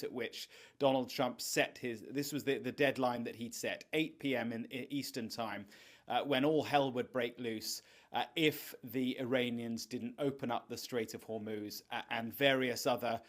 at which Donald Trump set this was the deadline that he'd set, 8 p.m. in Eastern time, when all hell would break loose if the Iranians didn't open up the Strait of Hormuz, and various other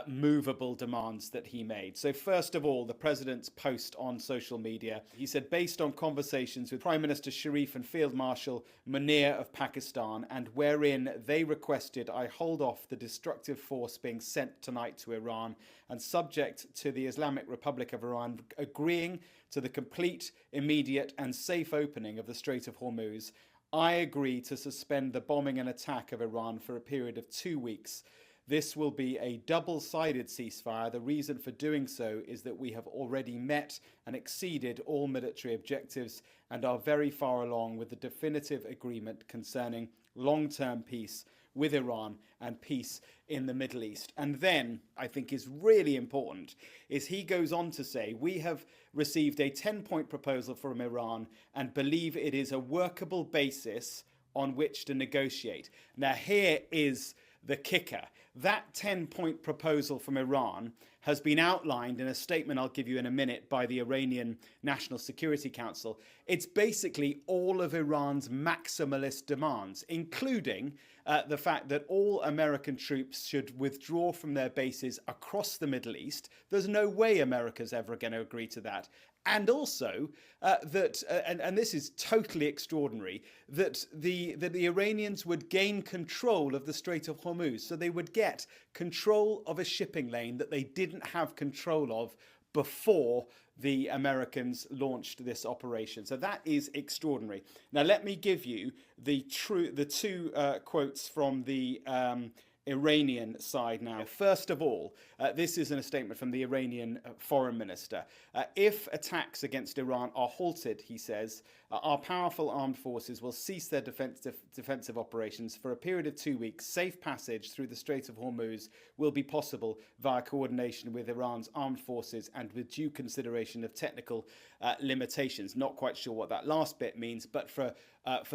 movable demands that he made. So first of all, the president's post on social media, he said, based on conversations with Prime Minister Sharif and Field Marshal Munir of Pakistan, and wherein they requested I hold off the destructive force being sent tonight to Iran, and subject to the Islamic Republic of Iran agreeing to the complete, immediate and safe opening of the Strait of Hormuz, I agree to suspend the bombing and attack of Iran for a period of 2 weeks. This will be a double-sided ceasefire. The reason for doing so is that we have already met and exceeded all military objectives and are very far along with the definitive agreement concerning long-term peace with Iran and peace in the Middle East. And then, I think is really important, is he goes on to say, we have received a 10-point proposal from Iran and believe it is a workable basis on which to negotiate. Now, here is the kicker. That 10-point proposal from Iran has been outlined in a statement I'll give you in a minute by the Iranian National Security Council. It's basically all of Iran's maximalist demands, including the fact that all American troops should withdraw from their bases across the Middle East. There's no way America's ever going to agree to that. And also that, and this is totally extraordinary, that the Iranians would gain control of the Strait of Hormuz. So they would get control of a shipping lane that they didn't have control of before the Americans launched this operation. So that is extraordinary. Now, let me give you the two quotes from the Iranian side now. First of all, this is in a statement from the Iranian foreign minister. If attacks against Iran are halted, he says, our powerful armed forces will cease their defensive operations for a period of 2 weeks. Safe passage through the Strait of Hormuz will be possible via coordination with Iran's armed forces and with due consideration of technical limitations. Not quite sure what that last bit means, but for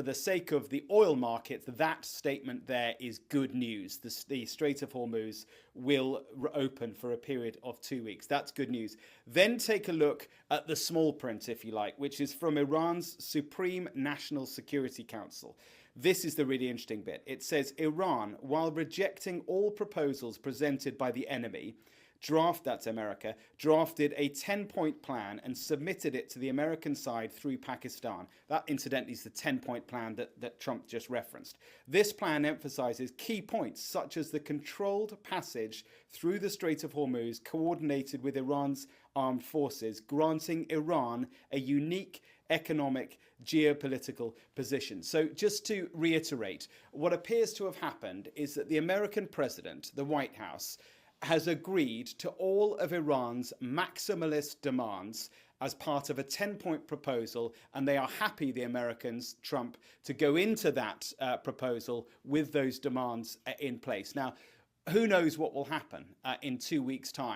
the sake of the oil market, that statement there is good news. The Strait of Hormuz will open for a period of 2 weeks. That's good news. Then take a look at the small print, if you like, which is from Iran's Supreme National Security Council. This is the really interesting bit. It says, Iran, while rejecting all proposals presented by the enemy, that's America, drafted a 10-point plan and submitted it to the American side through Pakistan. That, incidentally, is the 10-point plan that Trump just referenced. This plan emphasizes key points, such as the controlled passage through the Strait of Hormuz, coordinated with Iran's armed forces, granting Iran a unique economic, geopolitical position. So just to reiterate, what appears to have happened is that the American president, the White House, has agreed to all of Iran's maximalist demands as part of a 10-point proposal, and they are happy, the Americans, Trump, to go into that proposal with those demands in place. Now, who knows what will happen in 2 weeks' time?